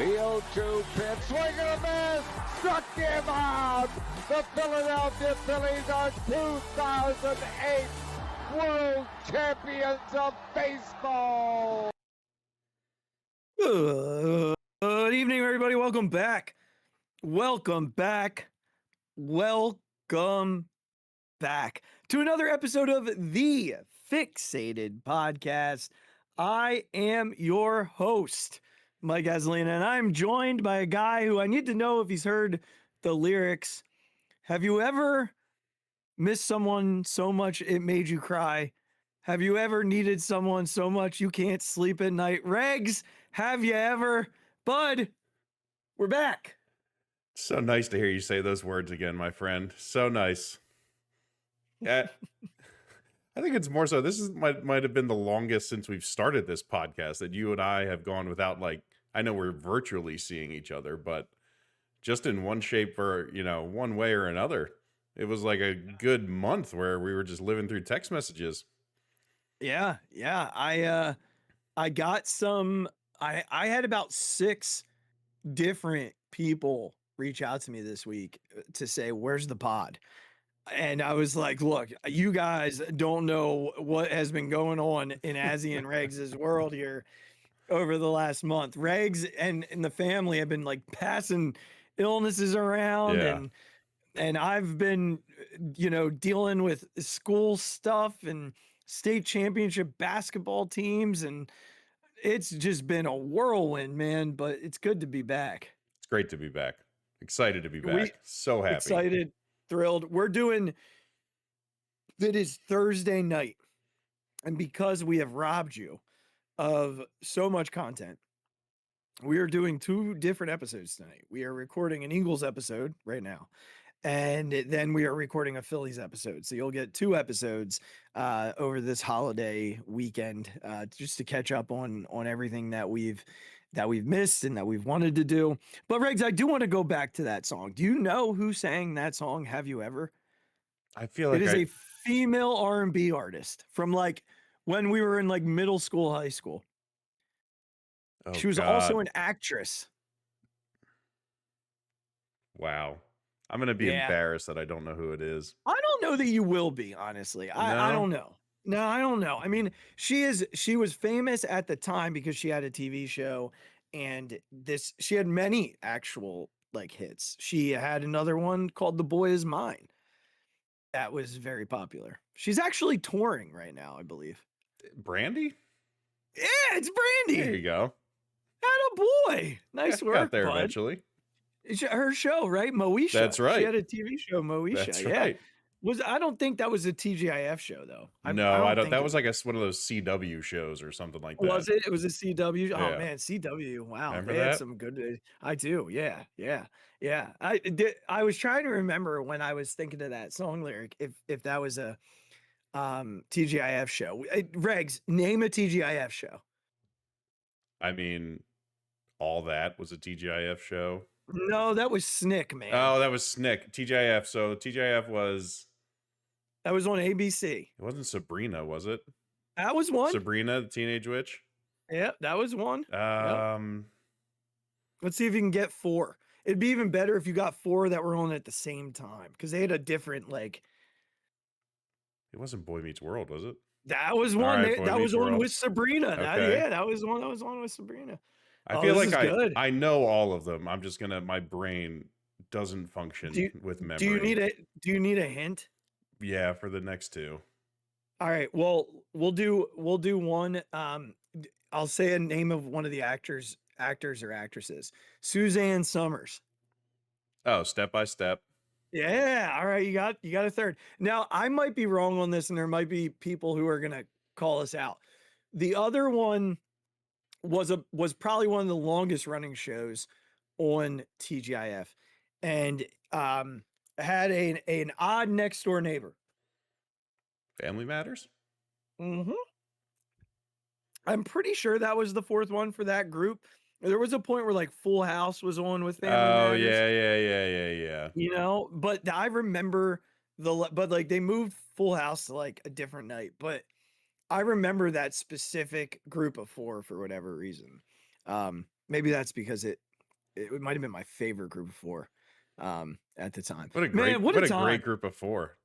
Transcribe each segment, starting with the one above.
The 0-2 pitch, swing and a miss, struck him out. The Philadelphia Phillies are 2008 World Champions of Baseball. Good evening, everybody. Welcome back. Welcome back to another episode of the Phixated Podcast. I am your host, Mike Azzy, and I'm joined by a guy who I need to know if he's heard the lyrics. Have you ever missed someone so much it made you cry? Have you ever needed someone so much you can't sleep at night? Regz, have you ever? Bud, we're back. So nice to hear you say those words again, my friend. So nice. Yeah. I think it's more so this might have been the longest since we've started this podcast that you and I have gone without, like, I know we're virtually seeing each other, but just in one shape or, one way or another. It was like a good month where we were just living through text messages. Yeah. I got some, I had about 6 different people reach out to me this week to say, where's the pod? And I was like, look, you guys don't know what has been going on in Azzy and Regz' world here over the last month. Regz and the family have been like passing illnesses around, Yeah. and I've been, dealing with school stuff and state championship basketball teams, and it's just been a whirlwind, man, but it's good to be back. It's great to be back. Excited to be back. So happy. Excited, thrilled. We're doing, it is Thursday night, and because we have robbed you of so much content, we are doing 2 different episodes tonight. We are recording an Eagles episode right now, and then we are recording a Phillies episode. So you'll get 2 episodes over this holiday weekend, just to catch up on everything that we've missed and that we've wanted to do. But Regz, I do want to go back to that song. Do you know who sang that song? Have you ever? I feel like it is a female R&B artist from like when we were in like middle school, high school. Oh, she was also an actress. Wow. I'm going to be embarrassed that I don't know who it is. I don't know that you will be, honestly. I don't know. No, I don't know. I mean, she was famous at the time because she had a TV show, and she had many actual like hits. She had another one called The Boy Is Mine. That was very popular. She's actually touring right now, I believe. Brandy? Yeah, it's Brandy. There you go. Attaboy. Nice work, got there bud. eventually. It's her show, right? Moesha. That's right. She had a TV show, Moesha. That's yeah. right. I don't think that was a TGIF show, though. I don't. That was like one of those CW shows or something like that. Was it? It was a CW. Yeah. Oh man, CW. Wow, Remember they had that? some good. I do. Yeah. I was trying to remember when I was thinking of that song lyric if that was a TGIF show. Regz, name a TGIF show. I mean, All That was a TGIF show. No, that was Snick, man. Oh, that was Snick. TGIF. So TGIF was. That was on ABC. It wasn't Sabrina, was it? That was one. Sabrina, the Teenage Witch. Yeah, that was one. Yep. Let's see if you can get 4. It'd be even better if you got 4 that were on at the same time, because they had a different like. It wasn't Boy Meets World, was it? That was one. Right, that was on World. with Sabrina. Okay. That was one that was on with Sabrina. I feel like I know all of them. I'm just my brain doesn't function with memory. Do you need a hint? Yeah, for the next 2. All right. Well, we'll do one. I'll say a name of one of the actors or actresses. Suzanne Summers. Oh, Step by Step. Yeah. All right. You got a third. Now, I might be wrong on this, and there might be people who are gonna call us out. The other one was probably one of the longest running shows on TGIF, and had an odd next door neighbor. Family Matters? Mm-hmm. I'm pretty sure that was the 4th one for that group. There was a point where like Full House was on with Family Matters. Yeah. But I remember but like they moved Full House to like a different night. But I remember that specific group of 4 for whatever reason. Maybe that's because it it might have been my favorite group of four at the time. What a Man, great, what what a a great time group of four.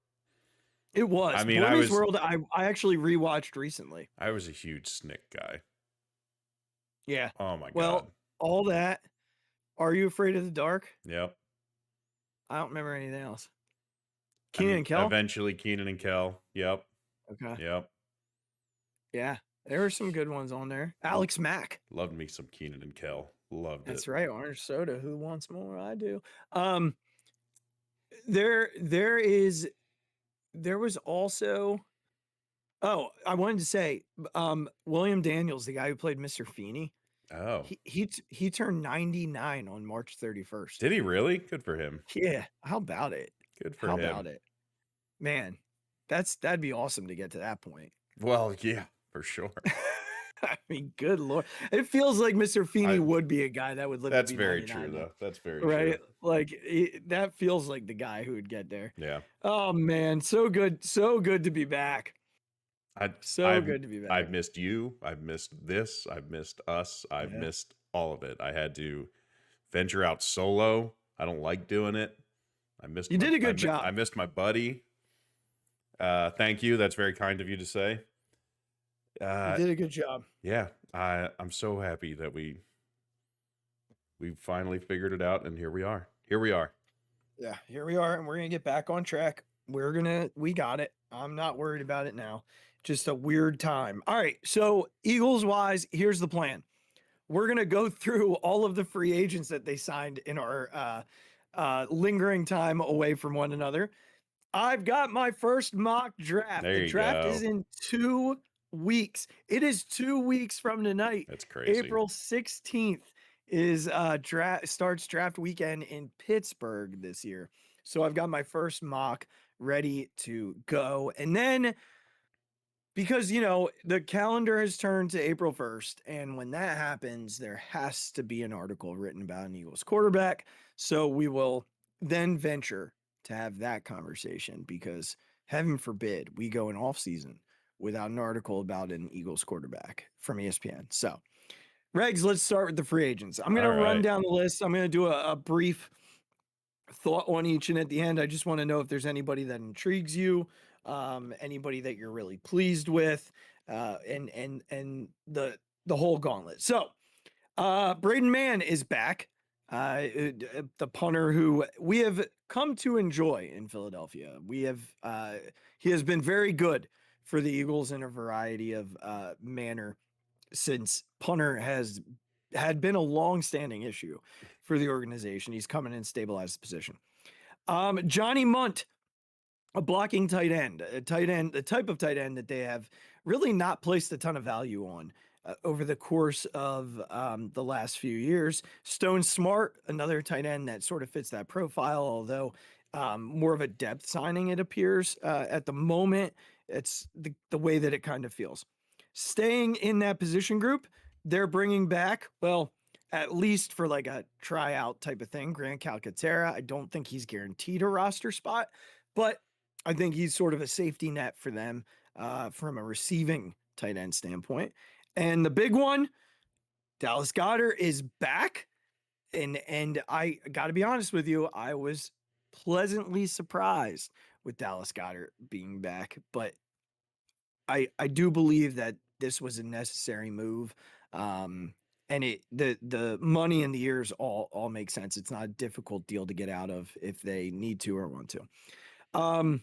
it was. I mean, Boy Meets World, I actually rewatched recently. I was a huge Snick guy. Yeah. Oh my Well, God. all that. Are You Afraid of the Dark? Yep. I don't remember anything else. I Keenan mean, and Kel? eventually Keenan and Kel. Yep. Okay. Yep. Yeah. There were some good ones on there. Alex Mack. Loved me some Keenan and Kel. Loved it. That's right. Orange soda. Who wants more? I do. There was also, oh, I wanted to say, William Daniels, the guy who played Mr. Feeney, Oh, he turned 99 on March 31st. did he really? Good for him. Yeah. How about it? Good for How him. about it? Man, that'd be awesome to get to that point. Well, yeah, for sure. I mean, good Lord. It feels like Mr. Feeney would be a guy that would live That's to be very 99 true, though. though. That's very Right? true. Like that feels like the guy who would get there. Yeah. Oh man, so good to be back. Good to be back. I've missed you. I've missed this. I've missed us. I've missed all of it. I had to venture out solo. I don't like doing it. You did a good job. I missed my buddy. Thank you. That's very kind of you to say. You did a good job. Yeah, I'm so happy that we finally figured it out, and here we are. Yeah, here we are, and we're gonna get back on track. We got it. I'm not worried about it now. Just a weird time. All right, so Eagles wise, here's the plan. We're gonna go through all of the free agents that they signed in our lingering time away from one another. I've got my first mock draft. The draft is in 2 weeks. It is 2 weeks from tonight. That's crazy. April 16th is starts draft weekend in Pittsburgh this year. So I've got my first mock ready to go. And then because the calendar has turned to April 1st, and when that happens, there has to be an article written about an Eagles quarterback. So we will then venture to have that conversation, because heaven forbid we go in off season without an article about an Eagles quarterback from ESPN. So, Regz, let's start with the free agents. I'm going to run down the list. I'm going to do a brief thought on each, and at the end, I just want to know if there's anybody that intrigues you, anybody that you're really pleased with, and the whole gauntlet. So, Braden Mann is back. The punter who we have come to enjoy in Philadelphia. He has been very good for the Eagles in a variety of manner, since punter had been a long-standing issue for the organization. He's come in and stabilized the position. Johnny Munt, a blocking tight end, the type of tight end that they have really not placed a ton of value on over the course of the last few years. Stone Smart, another tight end that sort of fits that profile, although more of a depth signing, it appears at the moment. It's the way that it kind of feels. Staying in that position group, they're bringing back, well, at least for like a tryout type of thing, Grant Calcaterra. I don't think he's guaranteed a roster spot, but I think he's sort of a safety net for them from a receiving tight end standpoint. And the big one, Dallas Goedert is back. And I got to be honest with you, I was pleasantly surprised with Dallas Goedert being back, but I do believe that this was a necessary move. And the money and the years all make sense. It's not a difficult deal to get out of if they need to or want to.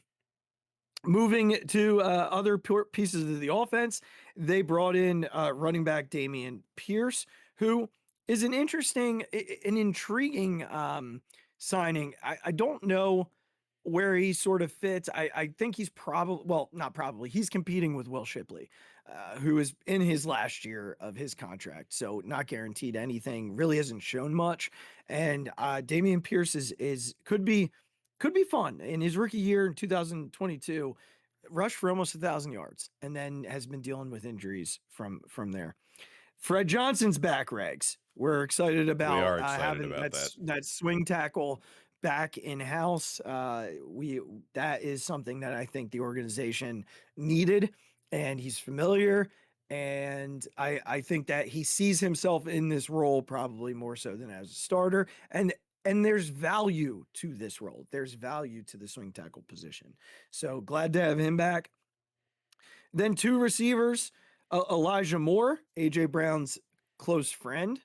Moving to other pieces of the offense, they brought in running back Dameon Pierce, who is an intriguing signing. I don't know where he sort of fits. I think he's he's competing with Will Shipley, who is in his last year of his contract, so not guaranteed anything, really hasn't shown much. And Dameon Pierce could be fun. In his rookie year in 2022, rushed for almost 1,000 yards, and then has been dealing with injuries from there. Fred Johnson's back, Regz. We're excited about having that swing tackle back in house. That is something that I think the organization needed, and he's familiar. And I think that he sees himself in this role probably more so than as a starter. And there's value to this role. There's value to the swing tackle position. So glad to have him back. Then two receivers, Elijah Moore, AJ Brown's close friend,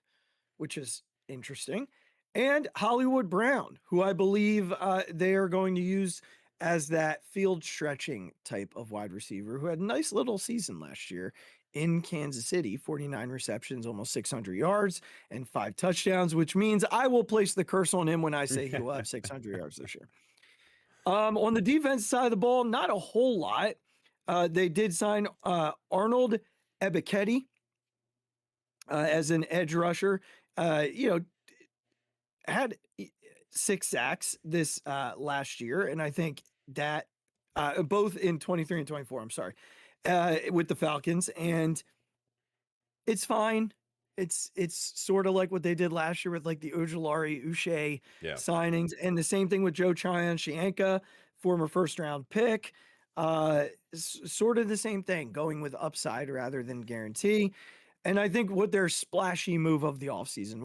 which is interesting, and Hollywood Brown, who I believe they are going to use as that field stretching type of wide receiver who had a nice little season last year in Kansas City, 49 receptions, almost 600 yards, and 5 touchdowns, which means I will place the curse on him when I say he will have 600 yards this year. On the defense side of the ball, not a whole lot. They did sign Arnold Ebiketie as an edge rusher. Had 6 sacks this last year, and I think that both in 23 and 24, I'm sorry, with the Falcons, and it's fine. It's sort of like what they did last year with like the Ojulari Uche signings, and the same thing with Joe Tryon-Shianka, former first-round pick. Sort of the same thing, going with upside rather than guarantee. And I think what their splashy move of the offseason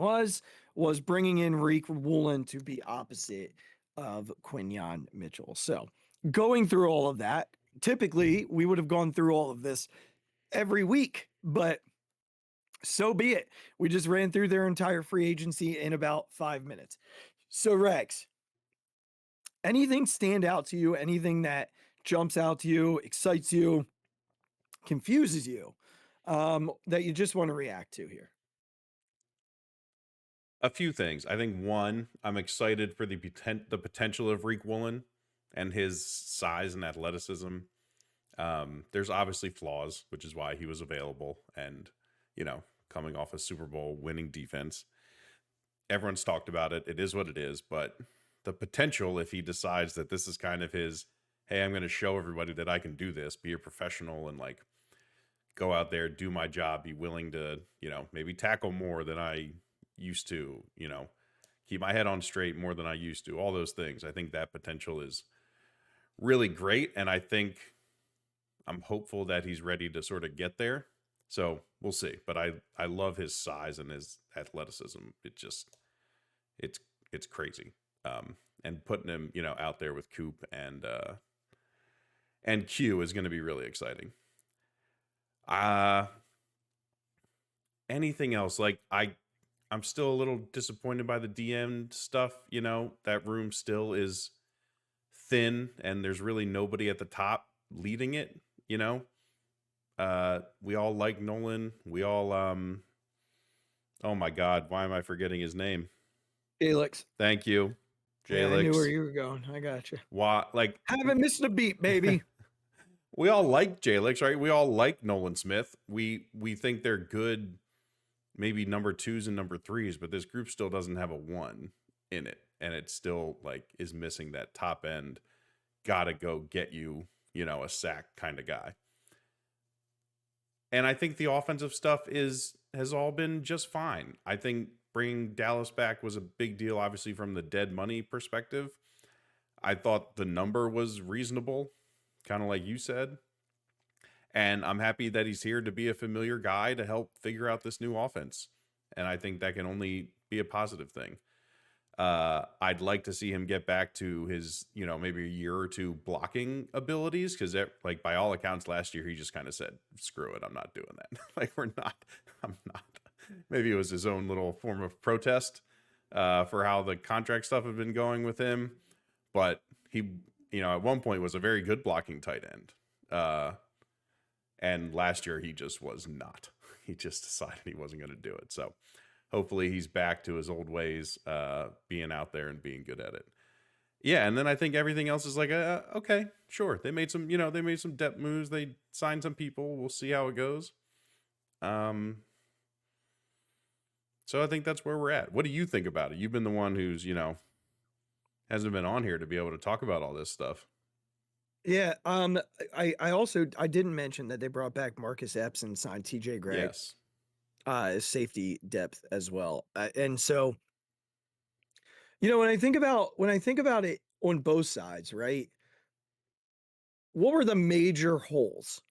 was bringing in Reek Woolen to be opposite of Quinyon Mitchell. So going through all of that, typically we would have gone through all of this every week, but so be it. We just ran through their entire free agency in about 5 minutes. So Regz, anything stand out to you? Anything that jumps out to you, excites you, confuses you, that you just want to react to here? A few things. I think one, I'm excited for the potential of Reek Woolen and his size and athleticism. There's obviously flaws, which is why he was available, and coming off a Super Bowl winning defense. Everyone's talked about it. It is what it is, but the potential, if he decides that this is kind of his, hey, I'm going to show everybody that I can do this, be a professional, and like go out there, do my job, be willing to, maybe tackle more than I used to, keep my head on straight more than I used to, all those things. I think that potential is really great. And I think I'm hopeful that he's ready to sort of get there. So we'll see. But I love his size and his athleticism. It's crazy. And putting him, out there with Coop and Q is going to be really exciting. Anything else? Like I'm still a little disappointed by the DM stuff. That room still is thin and there's really nobody at the top leading it. We all like Nolan. We all, oh my God, why am I forgetting his name? Alex. Thank you. Yeah, I knew where you were going. I got you. Why? Like, haven't missed a beat, baby. We all like Jalix, right? We all like Nolan Smith. We think they're good, maybe number 2s and number 3s, but this group still doesn't have a 1 in it. And it still like is missing that top end, gotta go get you, a sack kind of guy. And I think the offensive stuff has all been just fine. I think bringing Dallas back was a big deal, obviously from the dead money perspective. I thought the number was reasonable, kind of like you said. And I'm happy that he's here to be a familiar guy to help figure out this new offense. And I think that can only be a positive thing. I'd like to see him get back to his, maybe a year or 2 blocking abilities. Cause like by all accounts last year, he just kind of said, screw it. I'm not doing that. I'm not. Maybe it was his own little form of protest, for how the contract stuff had been going with him. But he, at one point was a very good blocking tight end. And last year he just was not. He just decided he wasn't going to do it. So hopefully he's back to his old ways, being out there and being good at it. Yeah, and then I think everything else is like, okay, sure. They made some, depth moves. They signed some people. We'll see how it goes. So I think that's where we're at. What do you think about it? You've been the one who's, hasn't been on here to be able to talk about all this stuff. Yeah. I also didn't mention that they brought back Marcus Epps and signed TJ Gregg. Yes. Safety depth as well. And so, when I think about it on both sides, right? What were the major holes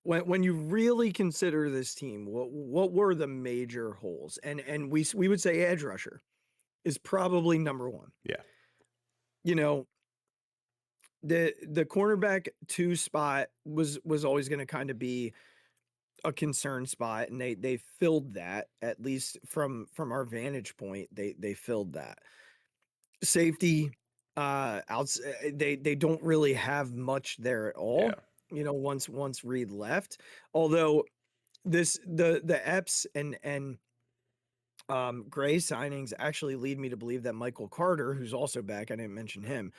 when you really consider this team, what were the major holes? And we would say edge rusher is probably number one. Yeah. You know, the cornerback 2 spot was always going to kind of be a concern spot, and they filled that, at least from our vantage point. They filled that. Safety, they don't really have much there at all. Yeah. You know, once Reed left, although the Epps and Gray signings actually lead me to believe that Michael Carter, who's also back, I didn't mention him,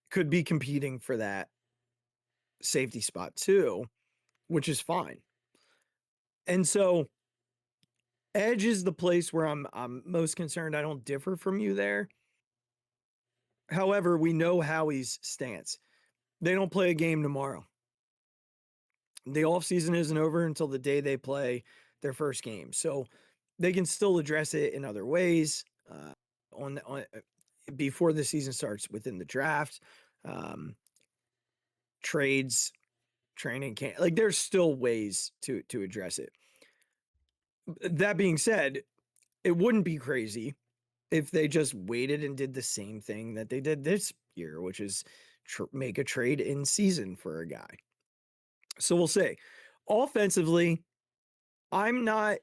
could be competing for that safety spot too, which is fine. And so edge is the place where I'm most concerned. I don't differ from you there. However, we know Howie's stance. They don't play a game tomorrow. The offseason isn't over until the day they play their first game. So they can still address it in other ways on before the season starts, within the draft, trades, training camp. Like, there's still ways to address it. That being said, it wouldn't be crazy if they just waited and did the same thing that they did this year, which is make a trade in season for a guy. So we'll say, offensively, I'm not.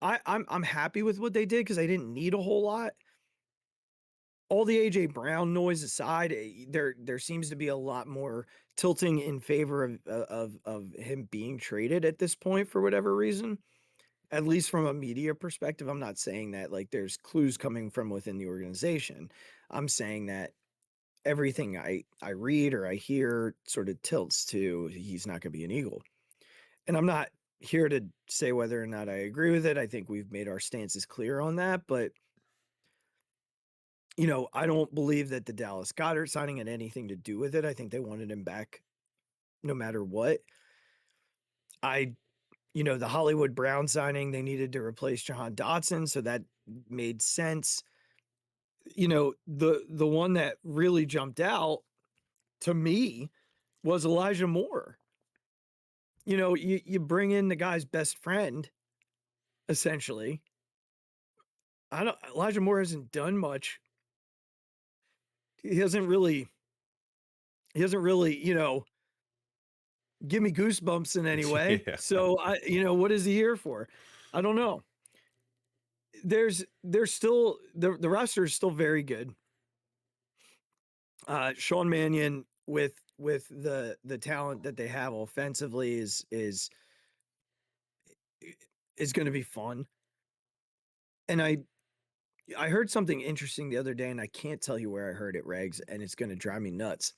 I'm happy with what they did because they didn't need a whole lot. All the AJ Brown noise aside, there seems to be a lot more tilting in favor of him being traded at this point for whatever reason. At least from a media perspective, I'm not saying that like there's clues coming from within the organization. I'm saying that everything I read or I hear sort of tilts to he's not going to be an Eagle. And I'm not here to say whether or not I agree with it. I think we've made our stances clear on that. But, you know, I don't believe that the Dallas Goedert signing had anything to do with it. I think they wanted him back no matter what. You know, the Hollywood Brown signing, they needed to replace Jahan Dotson, so that made sense. You know, the one that really jumped out to me was Elijah Moore. You know, you bring in the guy's best friend, essentially. Elijah Moore hasn't done much. He hasn't really, you know, give me goosebumps in any way. Yeah. So you know, what is he here for? I don't know. There's still the roster is still very good. Sean Mannion with the talent that they have offensively is going to be fun. And I heard something interesting the other day, and I can't tell you where I heard it, Regz, and it's going to drive me nuts.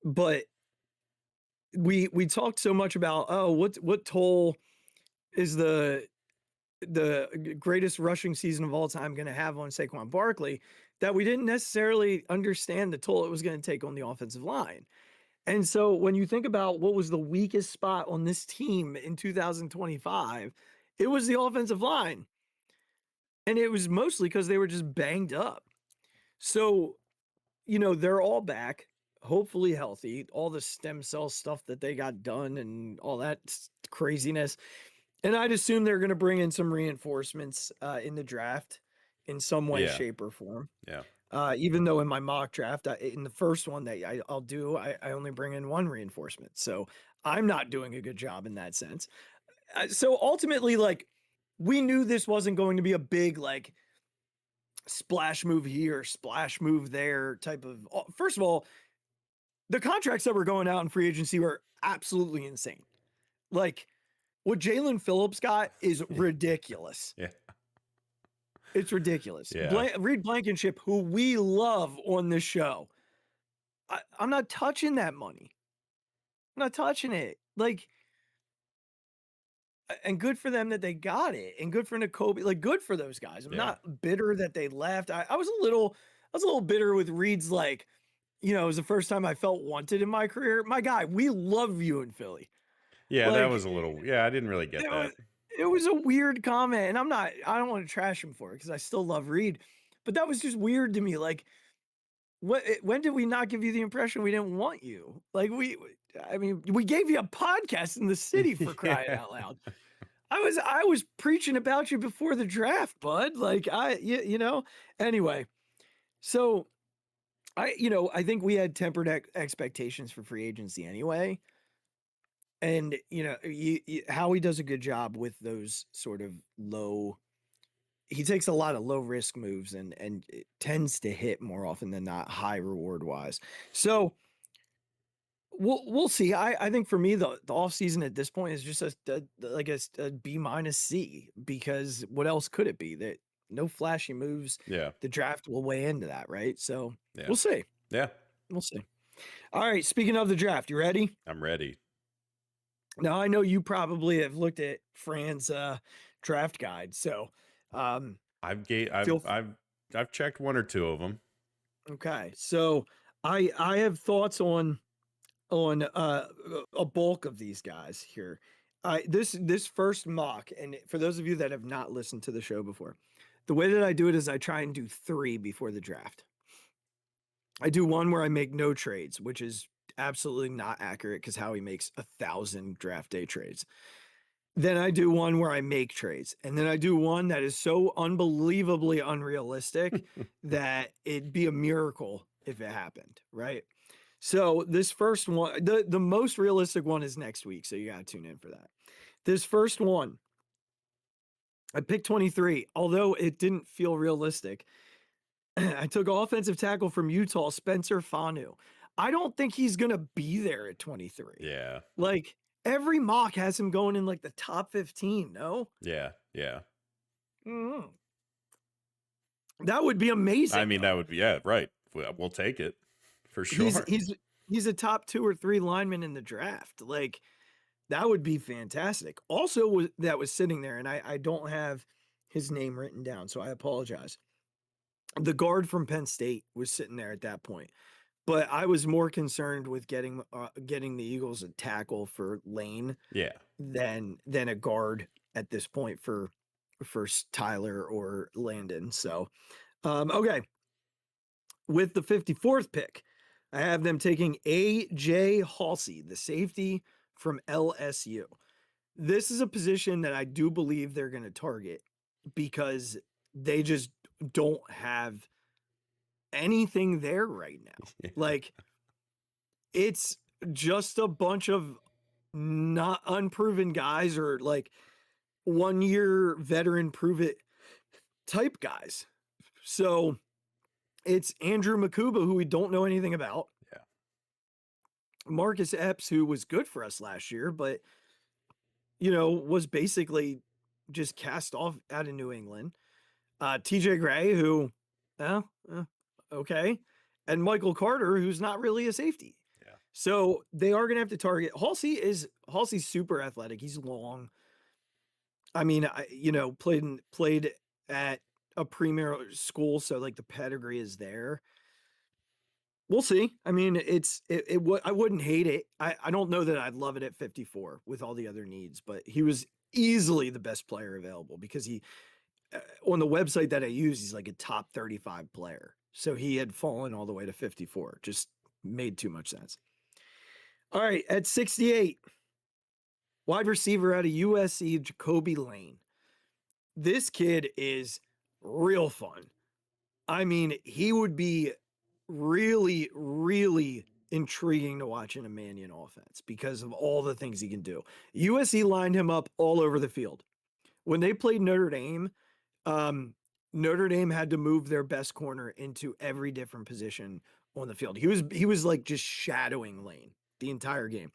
But we talked so much about, oh, what toll is the greatest rushing season of all time going to have on Saquon Barkley, that we didn't necessarily understand the toll it was going to take on the offensive line. And so when you think about what was the weakest spot on this team in 2025, it was the offensive line. And it was mostly because they were just banged up. So, you know, they're all back, hopefully healthy, all the stem cell stuff that they got done and all that craziness. And I'd assume they're going to bring in some reinforcements in the draft in some way, shape, or form. Yeah. Even though in my mock draft, in the first one that I'll do, I only bring in one reinforcement. So I'm not doing a good job in that sense. So ultimately, like, we knew this wasn't going to be a big, like, splash move here, splash move there type of. First of all, the contracts that were going out in free agency were absolutely insane. Like, what Jalen Phillips got is ridiculous. Yeah. It's ridiculous. Yeah. Reed Blankenship, who we love on this show, I'm not touching that money. I'm not touching it. Like, and good for them that they got it, and good for Nakobe. Like, good for those guys. I'm not bitter that they left. I was a little bitter with Reed's, like, you know, it was the first time I felt wanted in my career. My guy, we love you in Philly. Yeah, like, that was a little. Yeah, I didn't really get that. It was a weird comment, and I don't want to trash him for it because I still love Reed, but that was just weird to me. Like, when did we not give you the impression we didn't want you? Like, I mean, we gave you a podcast in the city for crying out loud. I was preaching about you before the draft, bud. Like you know, anyway. So I think we had tempered expectations for free agency anyway. And, Howie does a good job with those sort of he takes a lot of low risk moves and it tends to hit more often than not high reward wise. So we'll see. I think for me, the off season at this point is just a B minus C, because what else could it be? That no flashy moves. Yeah. The draft will weigh into that, right? So Yeah. we'll see. Yeah. We'll see. All right. Speaking of the draft, you ready? I'm ready. Now I know you probably have looked at Fran's draft guide, so I've checked one or two of them. okay. So I have thoughts on a bulk of these guys here. This first mock, and for those of you that have not listened to the show before, the way that I do it is I try and do 3 before the draft. I do one where I make no trades, which is absolutely not accurate because Howie makes 1,000 draft day trades. Then I do one where I make trades. And then I do one that is so unbelievably unrealistic that it'd be a miracle if it happened, right? So this first one, the most realistic one is next week. So you got to tune in for that. This first one, I picked 23, although it didn't feel realistic. I took offensive tackle from Utah, Spencer Fanu. I don't think he's going to be there at 23. Yeah. Like every mock has him going in like the top 15. No. Yeah. Yeah. Mm-hmm. That would be amazing. I mean, that would be, yeah, right. We'll take it for sure. He's a top 2 or 3 lineman in the draft. Like that would be fantastic. Also that was sitting there, and I don't have his name written down, so I apologize. The guard from Penn State was sitting there at that point. But I was more concerned with getting the Eagles a tackle for Lane, than a guard at this point for Tyler or Landon. So, okay. With the 54th pick, I have them taking A.J. Halsey, the safety from LSU. This is a position that I do believe they're going to target because they just don't have anything there right now. Like it's just a bunch of not unproven guys or like 1-year veteran prove it type guys. So it's Andrew Makuba, who we don't know anything about. Yeah. Marcus Epps, who was good for us last year, but was basically just cast off out of New England. TJ Gray, who okay. And Michael Carter, who's not really a safety. Yeah. So they are going to have to target. Halsey's super athletic. He's long. I mean, played at a premier school. So like the pedigree is there. We'll see. I mean, I wouldn't hate it. I don't know that I'd love it at 54 with all the other needs, but he was easily the best player available because he, on the website that I use, he's like a top 35 player. So he had fallen all the way to 54. Just made too much sense. All right. At 68, wide receiver out of USC, Jacoby Lane. This kid is real fun. I mean, he would be really, really intriguing to watch in a Mannion offense because of all the things he can do. USC lined him up all over the field. When they played Notre Dame, Notre Dame had to move their best corner into every different position on the field. He was like just shadowing Lane the entire game.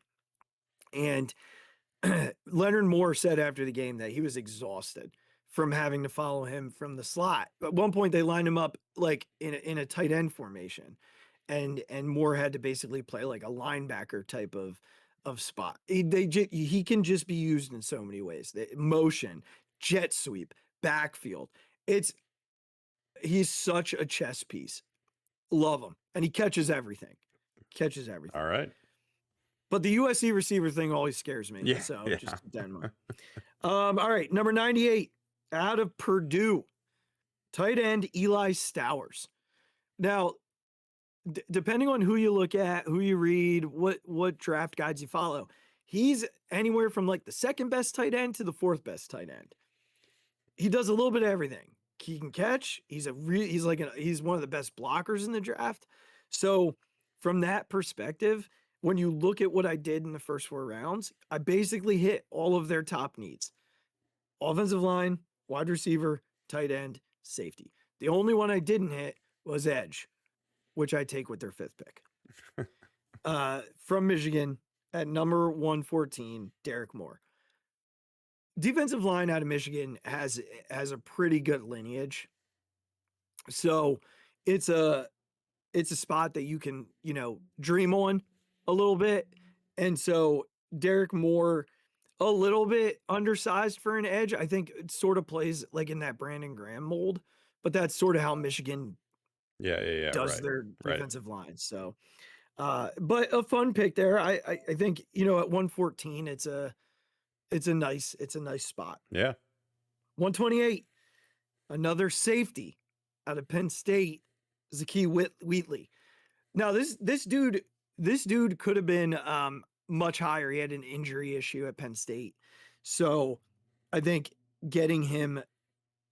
And Leonard Moore said after the game that he was exhausted from having to follow him from the slot. At one point they lined him up like in a tight end formation, and Moore had to basically play like a linebacker type of spot. He can just be used in so many ways. The motion, jet sweep, backfield. He's such a chess piece. Love him. And he catches everything. All right. But the USC receiver thing always scares me. Just keep that in mind. All right. Number 98 out of Purdue, tight end Eli Stowers. Now, depending on who you look at, who you read, what draft guides you follow, he's anywhere from like the second best tight end to the fourth best tight end. He does a little bit of everything. He can catch. He's one of the best blockers in the draft. So from that perspective, when you look at what I did in the first 4 rounds, I basically hit all of their top needs: offensive line, wide receiver, tight end, safety. The only one I didn't hit was edge, which I take with their 5th pick. From Michigan at number 114, Derek Moore. Defensive line out of Michigan has a pretty good lineage. So it's a spot that you can, dream on a little bit. And so Derek Moore, a little bit undersized for an edge. I think it sort of plays like in that Brandon Graham mold, but that's sort of how Michigan does their defensive line. So, but a fun pick there. I think, at 114, it's a nice spot. Yeah. 128, another safety out of Penn State, Zakee Wheatley. Now this dude could have been much higher. He had an injury issue at Penn State. So I think getting him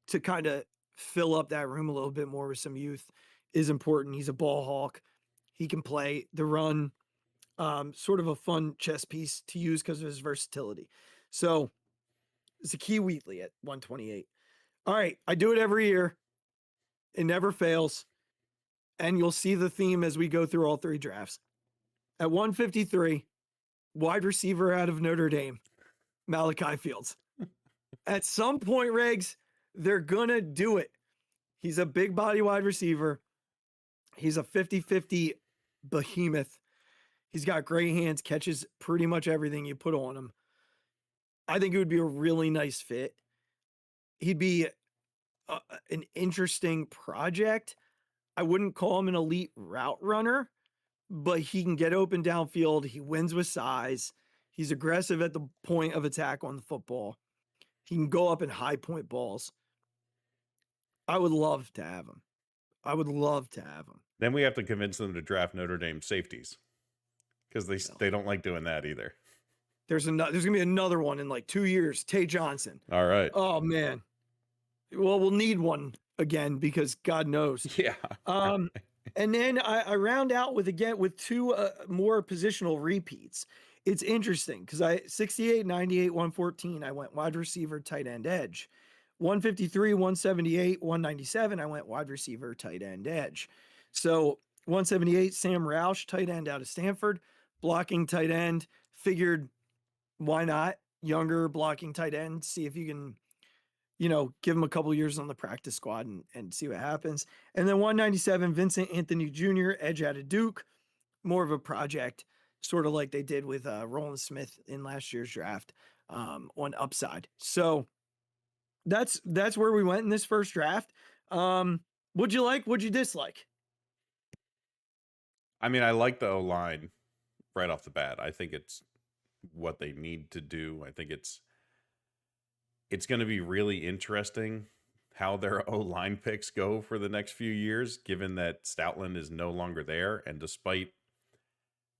to kind of fill up that room a little bit more with some youth is important. He's a ball hawk. He can play the run, sort of a fun chess piece to use because of his versatility. So Zakee Wheatley at 128. All right, I do it every year. It never fails. And you'll see the theme as we go through all 3 drafts. At 153, wide receiver out of Notre Dame, Malachi Fields. At some point, Regz, they're going to do it. He's a big body wide receiver. He's a 50-50 behemoth. He's got great hands, catches pretty much everything you put on him. I think it would be a really nice fit. He'd be an interesting project. I wouldn't call him an elite route runner, but he can get open downfield. He wins with size. He's aggressive at the point of attack on the football. He can go up in high point balls. I would love to have him. Then we have to convince them to draft Notre Dame safeties because they don't like doing that either. There's going to be another one in like 2 years. Tay Johnson. All right. Oh man. Well, we'll need one again because God knows. Yeah. And then I round out with 2 more positional repeats. It's interesting because 68, 98, 114, I went wide receiver, tight end, edge. 153, 178, 197, I went wide receiver, tight end, edge. So 178, Sam Roush, tight end out of Stanford, blocking tight end. Figured, why not? Younger blocking tight end. See if you can, give him a couple years on the practice squad and see what happens. And then 197, Vincent Anthony Jr., edge out of Duke. More of a project, sort of like they did with Roland Smith in last year's draft on upside. So that's where we went in this first draft. What'd you like? What'd you dislike? I mean, I like the O-line right off the bat. I think it's what they need to do. I think it's going to be really interesting how their O-line picks go for the next few years, given that Stoutland is no longer there. And despite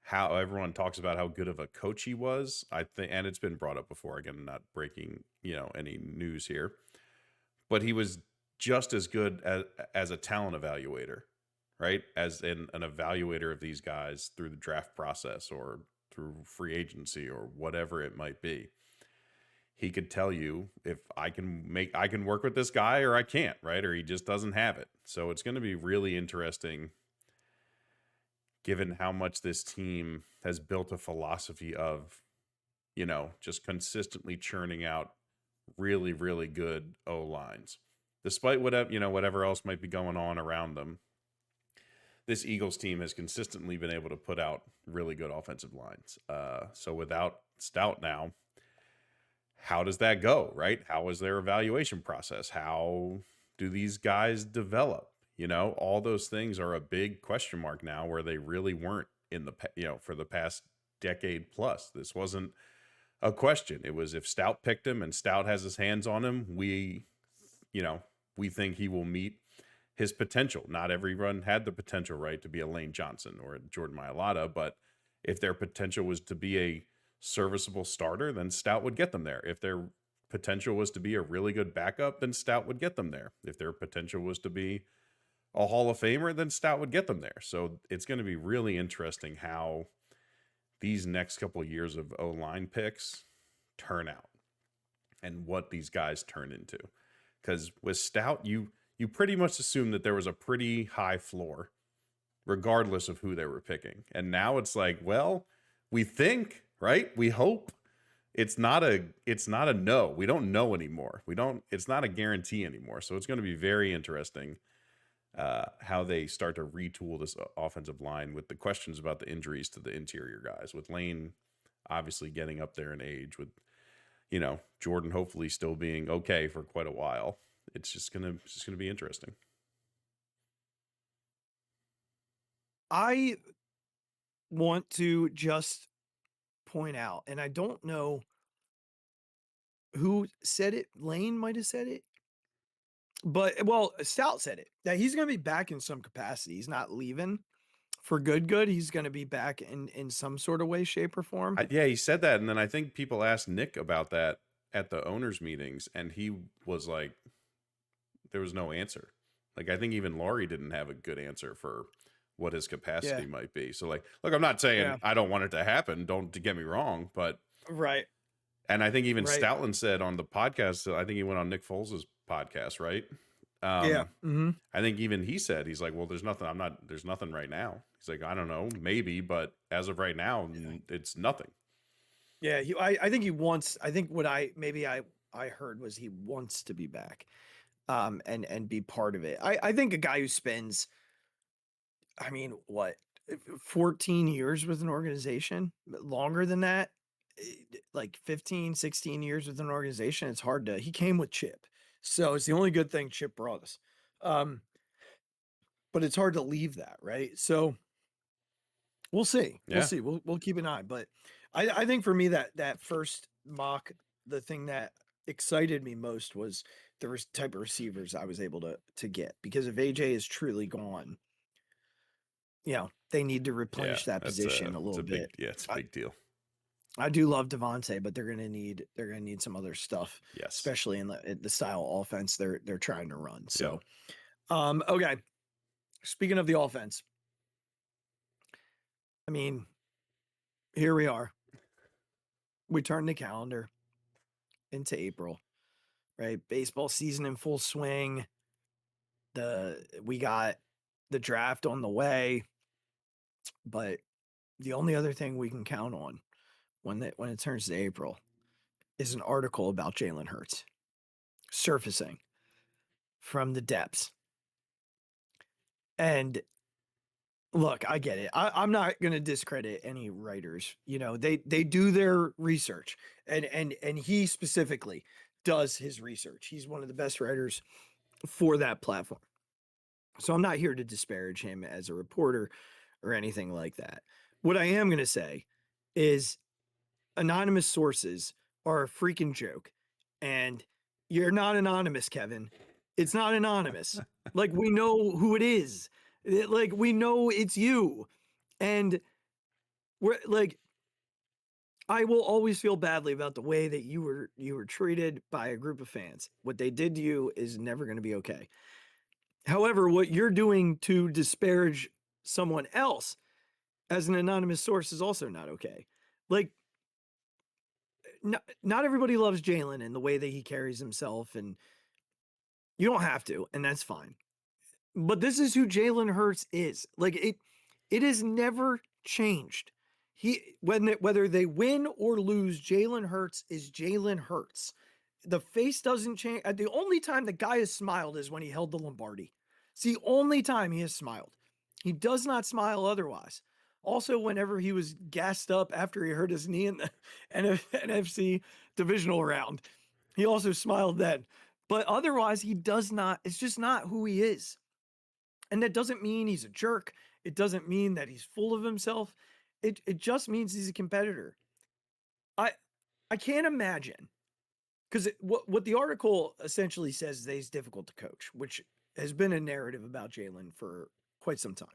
how everyone talks about how good of a coach he was, I think, and it's been brought up before, again, not breaking, any news here, but he was just as good as a talent evaluator, right? As an evaluator of these guys through the draft process or through free agency or whatever it might be. He could tell you if I can work with this guy or I can't, right? Or he just doesn't have it. So it's going to be really interesting given how much this team has built a philosophy of, just consistently churning out really, really good O-lines. Despite whatever else might be going on around them, this Eagles team has consistently been able to put out really good offensive lines. So without Stout now, how does that go, right? How is their evaluation process? How do these guys develop? All those things are a big question mark now where they really weren't in for the past decade plus. This wasn't a question. It was if Stout picked him and Stout has his hands on him, we think he will meet his potential. Not everyone had the potential, right, to be a Lane Johnson or a Jordan Mailata, but if their potential was to be a serviceable starter, then Stout would get them there. If their potential was to be a really good backup, then Stout would get them there. If their potential was to be a Hall of Famer, then Stout would get them there. So it's going to be really interesting how these next couple of years of O-line picks turn out and what these guys turn into. Because with Stout, you pretty much assume that there was a pretty high floor, regardless of who they were picking. And now it's like, well, we think, right? We hope. It's not a no. We don't know anymore. It's not a guarantee anymore. So it's going to be very interesting how they start to retool this offensive line with the questions about the injuries to the interior guys, with Lane obviously getting up there in age, with, Jordan hopefully still being okay for quite a while. It's just gonna be interesting. I want to just point out, and I don't know who said it. Lane might have said it, but Stout said it, that he's going to be back in some capacity. He's not leaving for good. He's going to be back in some sort of way, shape, or form. Yeah, he said that, and then I think people asked Nick about that at the owners' meetings, and he was like, there was no answer. Like, I think even Laurie didn't have a good answer for what his capacity might be. So, like, look, I'm not saying I don't want it to happen. Don't get me wrong, but right. And I think even Stoutland said on the podcast, I think he went on Nick Foles' podcast, right? Yeah. Mm-hmm. I think even he said, he's like, well, there's nothing right now. He's like, I don't know, maybe, but as of right now, it's nothing. Yeah. I think he wants, I think what I heard was he wants to be back, and be part of it. I think a guy who spends, 14 years with an organization, longer than that, like 15, 16 years with an organization, it's hard to, he came with Chip. So it's the only good thing Chip brought us. But it's hard to leave that, right? So we'll see. Yeah. We'll see. We'll keep an eye. But I think for me that first mock, the thing that excited me most was the type of receivers I was able to get, because if AJ is truly gone, they need to replenish that position a little bit. It's a big deal. I do love Devontae, but they're gonna need some other stuff, especially in the style of offense they're trying to run. So, okay. Speaking of the offense, here we are. We turn the calendar into April, right? Baseball season in full swing. We got the draft on the way, but the only other thing we can count on when it turns to April is an article about Jalen Hurts surfacing from the depths. And look, I get it. I'm not going to discredit any writers. They do their research, and he specifically does his research. He's one of the best writers for that platform. So I'm not here to disparage him as a reporter or anything like that. What I am going to say is anonymous sources are a freaking joke, and you're not anonymous, Kevin. It's not anonymous. Like, we know who it is. Like, we know it's you. And we're like, I will always feel badly about the way that you were treated by a group of fans. What they did to you is never going to be okay. However, what you're doing to disparage someone else as an anonymous source is also not okay. Like, not everybody loves Jalen and the way that he carries himself, and you don't have to, and that's fine. But this is who Jalen Hurts is. Like, it has never changed. Whether they win or lose, Jalen Hurts is Jalen Hurts. The face doesn't change. The only time the guy has smiled is when he held the Lombardi. It's the only time he has smiled. He does not smile otherwise. Also, whenever he was gassed up after he hurt his knee in the NFC divisional round, he also smiled then. But otherwise, he does not. It's just not who he is. And that doesn't mean he's a jerk. It doesn't mean that he's full of himself. It just means he's a competitor. I can't imagine, because what the article essentially says is that he's difficult to coach, which has been a narrative about Jalen for quite some time.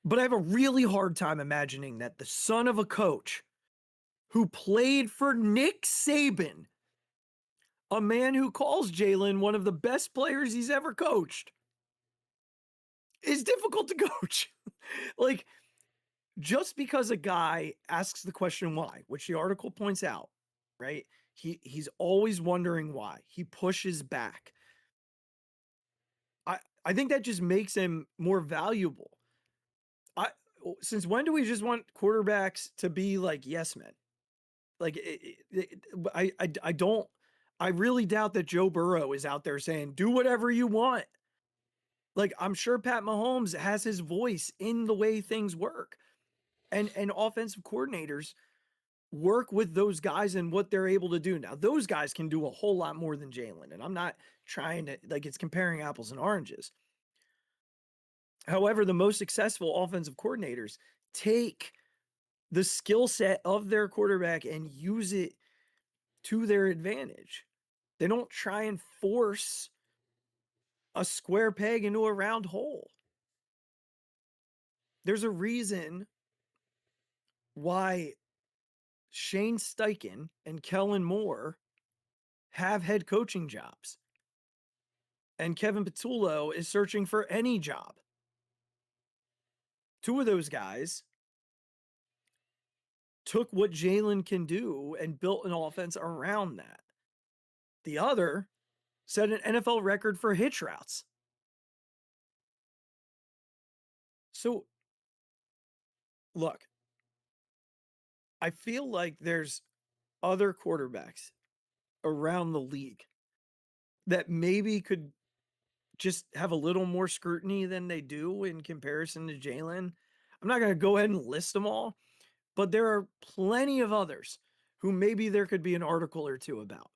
But I have a really hard time imagining that the son of a coach who played for Nick Saban, a man who calls Jalen one of the best players he's ever coached, is difficult to coach. Like, just because a guy asks the question why, which the article points out, right? He's always wondering why. He pushes back. I think that just makes him more valuable. Since when do we just want quarterbacks to be like yes men? Like I really doubt that Joe Burrow is out there saying do whatever you want. Like, I'm sure Pat Mahomes has his voice in the way things work. And offensive coordinators work with those guys and what they're able to do. Now, those guys can do a whole lot more than Jalen. And I'm not trying to, like, it's comparing apples and oranges. However, the most successful offensive coordinators take the skill set of their quarterback and use it to their advantage. They don't try and force a square peg into a round hole. There's a reason why Shane Steichen and Kellen Moore have head coaching jobs. And Kevin Patullo is searching for any job. Two of those guys took what Jalen can do and built an offense around that. The other set an NFL record for hitch routes. So, look, I feel like there's other quarterbacks around the league that maybe could just have a little more scrutiny than they do in comparison to Jalen. I'm not going to go ahead and list them all, but there are plenty of others who maybe there could be an article or two about.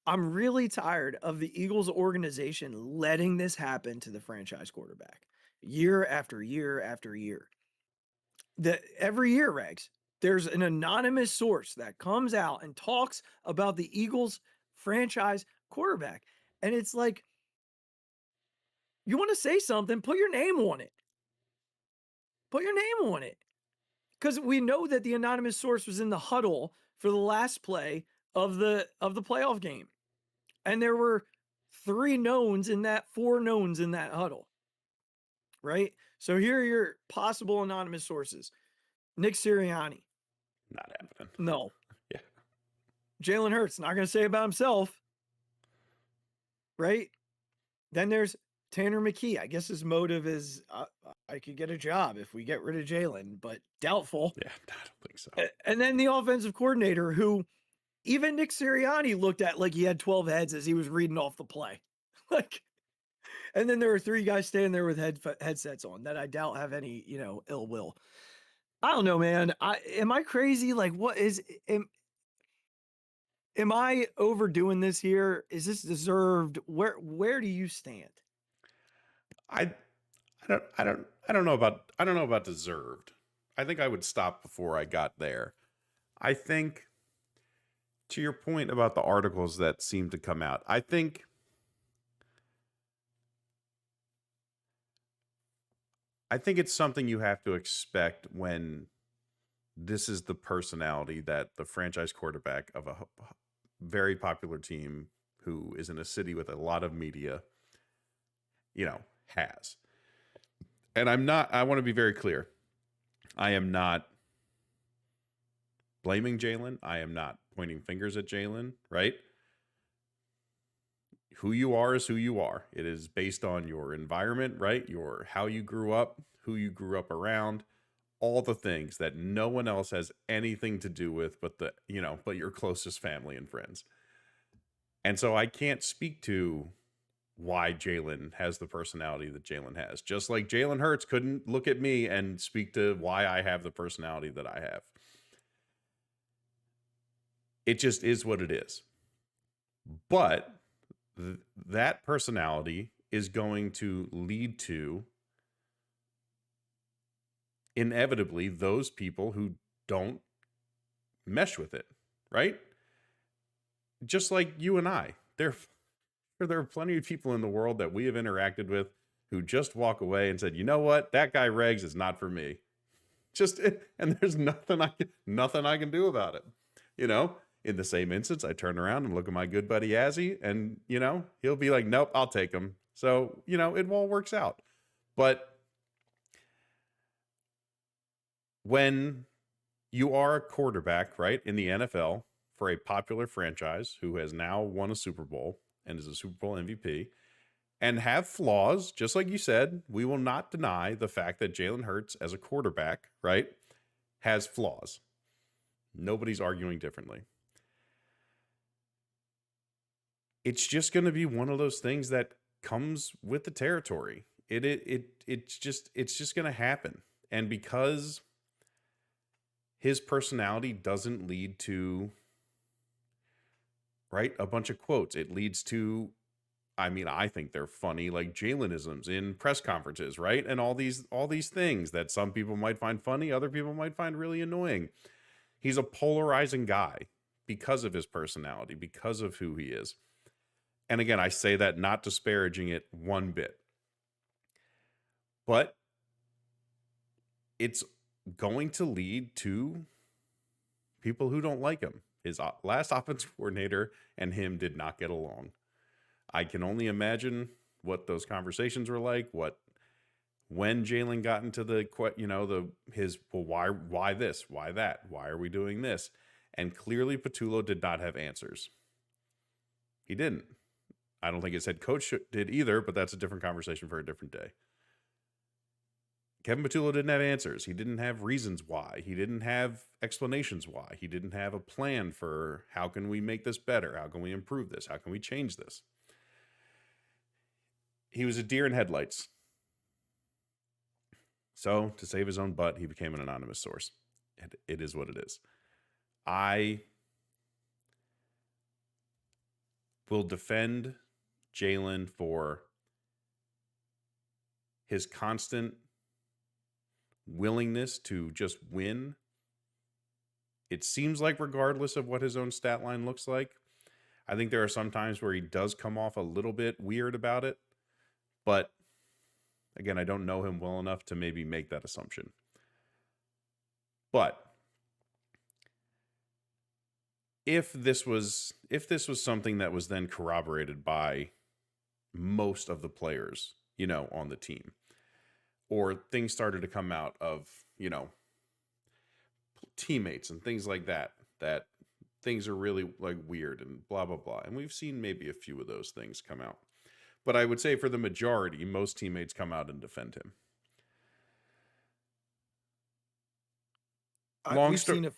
I'm really tired of the Eagles organization letting this happen to the franchise quarterback year after year after year. Every year, Regz, there's an anonymous source that comes out and talks about the Eagles franchise quarterback. And it's like, you want to say something, put your name on it. Put your name on it. Because we know that the anonymous source was in the huddle for the last play of the playoff game. And there were four knowns in that huddle. Right? So here are your possible anonymous sources. Nick Sirianni. Not happening. No. Yeah. Jalen Hurts, not going to say about himself. Right? Then there's Tanner McKee. I guess his motive is I could get a job if we get rid of Jalen, but doubtful. Yeah, I don't think so. And then the offensive coordinator, who even Nick Sirianni looked at like he had 12 heads as he was reading off the play. Like, and then there are three guys standing there with headsets on that I doubt have any, ill will. I don't know, man. Am I crazy? Like, what is am I overdoing this here? Is this deserved? Where do you stand? I don't know about deserved. I think I would stop before I got there. I think, to your point about the articles that seem to come out, I think it's something you have to expect when this is the personality that the franchise quarterback of a very popular team who is in a city with a lot of media, has. And I want to be very clear. I am not blaming Jalen. I am not pointing fingers at Jalen, right? Who you are is who you are. It is based on your environment, right? How you grew up, who you grew up around, all the things that no one else has anything to do with but your closest family and friends. And so I can't speak to why Jalen has the personality that Jalen has. Just like Jalen Hurts couldn't look at me and speak to why I have the personality that I have. It just is what it is. But that personality is going to lead to inevitably those people who don't mesh with it, right? Just like you and I. there are plenty of people in the world that we have interacted with who just walk away and said, you know what, that guy Regz is not for me. And there's nothing I can do about it. In the same instance, I turn around and look at my good buddy Azzy, and he'll be like, nope, I'll take him. So it all works out. But when you are a quarterback, right, in the NFL for a popular franchise who has now won a Super Bowl and is a Super Bowl MVP and have flaws, just like you said, we will not deny the fact that Jalen Hurts as a quarterback, right, has flaws. Nobody's arguing differently. It's just going to be one of those things that comes with the territory. It's just going to happen. And because his personality doesn't lead to, right, a bunch of quotes. It leads to, I think they're funny, like Jalenisms in press conferences, right? And all these things that some people might find funny, other people might find really annoying. He's a polarizing guy because of his personality, because of who he is. And again, I say that not disparaging it one bit. But it's going to lead to people who don't like him. His last offensive coordinator and him did not get along. I can only imagine what those conversations were like, when Jalen got into why this, why that, why are we doing this? And clearly Patullo did not have answers. He didn't. I don't think his head coach did either, but that's a different conversation for a different day. Kevin Patullo didn't have answers. He didn't have reasons why. He didn't have explanations why. He didn't have a plan for how can we make this better? How can we improve this? How can we change this? He was a deer in headlights. So to save his own butt, he became an anonymous source. It is what it is. I will defend Jalen for his constant willingness to just win. It seems like regardless of what his own stat line looks like, I think there are some times where he does come off a little bit weird about it. But again, I don't know him well enough to maybe make that assumption. But if this was something that was then corroborated by most of the players, on the team, or things started to come out of, teammates and things like that things are really like weird and blah, blah, blah. And we've seen maybe a few of those things come out. But I would say for the majority, most teammates come out and defend him. We've seen a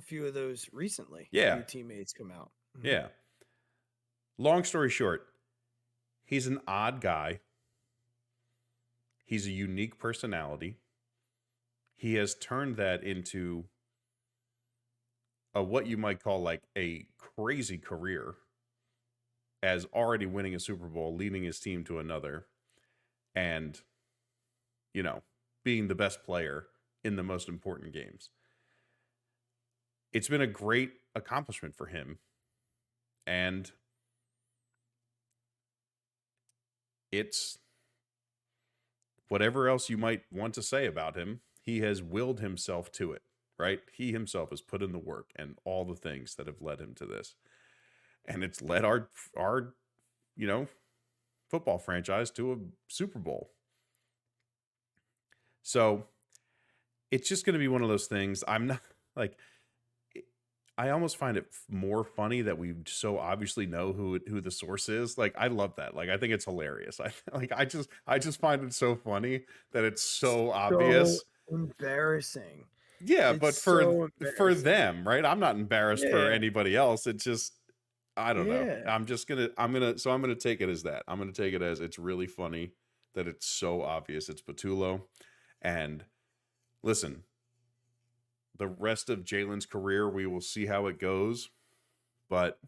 few of those recently. Yeah. A few teammates come out. Mm-hmm. Yeah. Long story short, he's an odd guy. He's a unique personality. He has turned that into what you might call like a crazy career, as already winning a Super Bowl, leading his team to another, and, being the best player in the most important games. It's been a great accomplishment for him. And it's whatever else you might want to say about him, he has willed himself to it, right? He himself has put in the work and all the things that have led him to this. And it's led our football franchise to a Super Bowl. So it's just going to be one of those things. I'm not like, I almost find it more funny that we so obviously know who the source is. Like, I love that. Like, I think it's hilarious. I just find it so funny that it's so obvious. Embarrassing. Yeah, it's but for them, right? I'm not embarrassed for anybody else. It's just, I don't know. I'm gonna take it as that. I'm gonna take it as it's really funny that it's so obvious it's Patullo. And listen, the rest of Jalen's career, we will see how it goes. But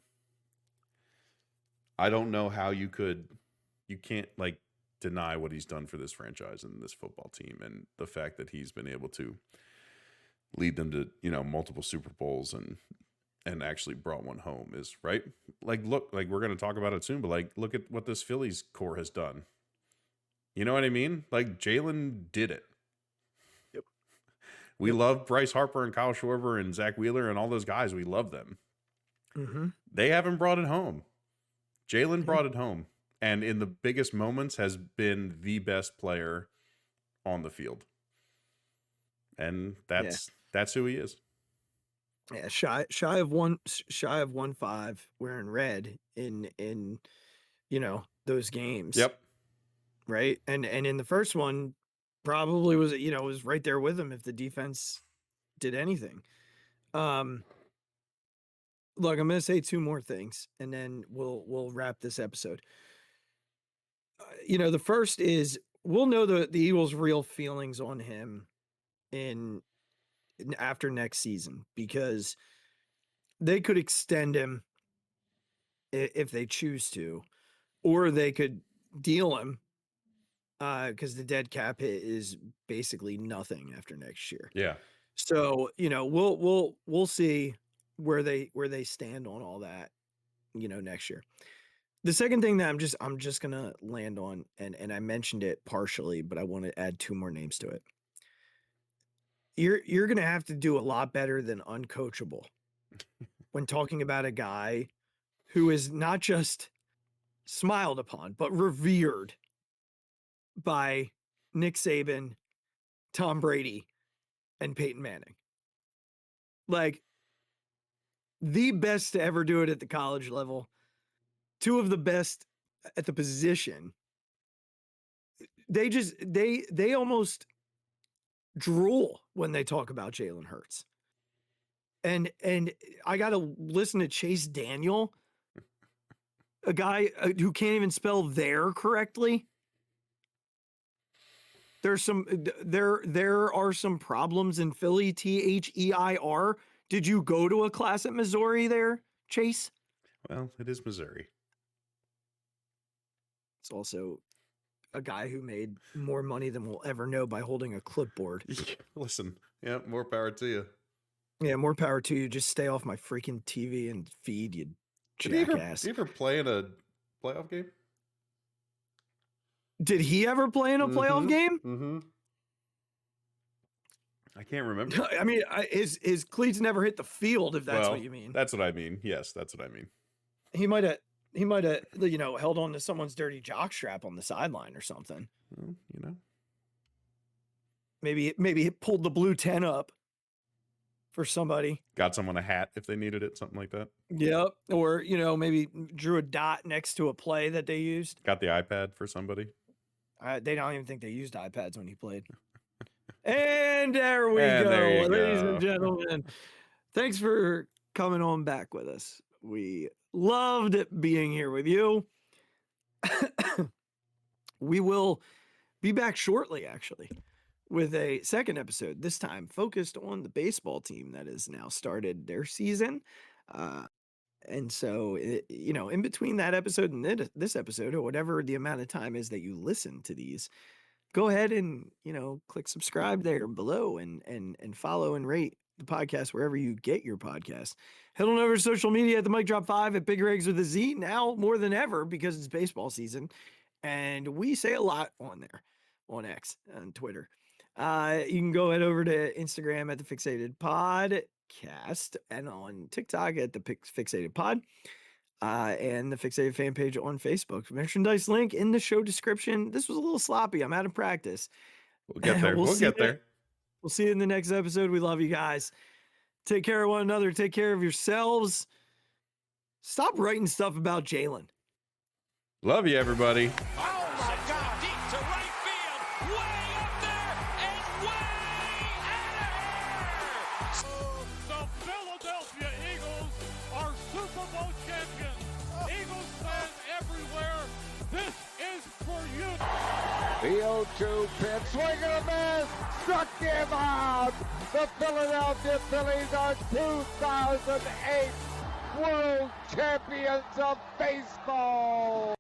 I don't know how you can't like deny what he's done for this franchise and this football team, and the fact that he's been able to lead them to, multiple Super Bowls and and actually brought one home is, right? Like, look, like we're going to talk about it soon, but like, look at what this Phillies core has done. You know what I mean? Like, Jalen did it. Yep. We love Bryce Harper and Kyle Schwarber and Zach Wheeler and all those guys. We love them. Mm-hmm. They haven't brought it home. Jalen brought it home. And in the biggest moments has been the best player on the field. And that's who he is. Yeah, shy of 1.5 wearing red in those games. Yep. Right. And in the first one probably was right there with him if the defense did anything. Look, I'm going to say two more things and then we'll wrap this episode. The first is we'll know the Eagles' real feelings on him in after next season, because they could extend him if they choose to, or they could deal him because the dead cap hit is basically nothing after next year. Yeah. So, we'll see where they stand on all that, next year. The second thing that I'm just gonna land on, and I mentioned it partially, but I want to add two more names to it. You're gonna have to do a lot better than uncoachable when talking about a guy who is not just smiled upon, but revered by Nick Saban, Tom Brady, and Peyton Manning. Like, the best to ever do it at the college level, two of the best at the position. They almost drool when they talk about Jalen Hurts. And I got to listen to Chase Daniel, a guy who can't even spell "there" correctly. There are some problems in Philly, THEIR. Did you go to a class at Missouri there, Chase? Well, it is Missouri. It's also a guy who made more money than we'll ever know by holding a clipboard. Listen, yeah, more power to you. Yeah, more power to you. Just stay off my freaking TV and feed, you jackass. Did you ever play in a playoff game? Did he ever play in a playoff game? Mm-hmm. I can't remember. I mean, his cleats never hit the field, if that's what you mean. That's what I mean. Yes, that's what I mean. He might have, held on to someone's dirty jockstrap on the sideline or something. Well, Maybe he pulled the blue 10 up for somebody. Got someone a hat if they needed it, something like that. Yep. Or, maybe drew a dot next to a play that they used. Got the iPad for somebody. They don't even think they used iPads when he played. And there we go, ladies and gentlemen. Thanks for coming on back with us. We loved being here with you. We will be back shortly, actually, with a second episode, this time focused on the baseball team that has now started their season. And so, in between that episode and this episode, or whatever the amount of time is that you listen to these, go ahead and, click subscribe there below and follow and rate the podcast wherever you get your podcasts. Head on over to social media at the Mic Drop 5 at Big Regz with a Z, now more than ever because it's baseball season. And we say a lot on there, on X and Twitter. You can go head over to Instagram at the Phixated Podcast and on TikTok at the Phixated Pod. And the Phixated fan page on Facebook. Merchandise link in the show description. This was a little sloppy. I'm out of practice. We'll get there. We'll get there. We'll see you in the next episode. We love you guys. Take care of one another. Take care of yourselves. Stop writing stuff about Jalen. Love you, everybody. Oh, my God. Deep to right field. Way up there and way out of here. The Philadelphia Eagles are Super Bowl champions. Eagles fans everywhere, this is for you. The 0-2 pitch, swing and a miss, struck him out. The Philadelphia Phillies are 2008 World Champions of Baseball.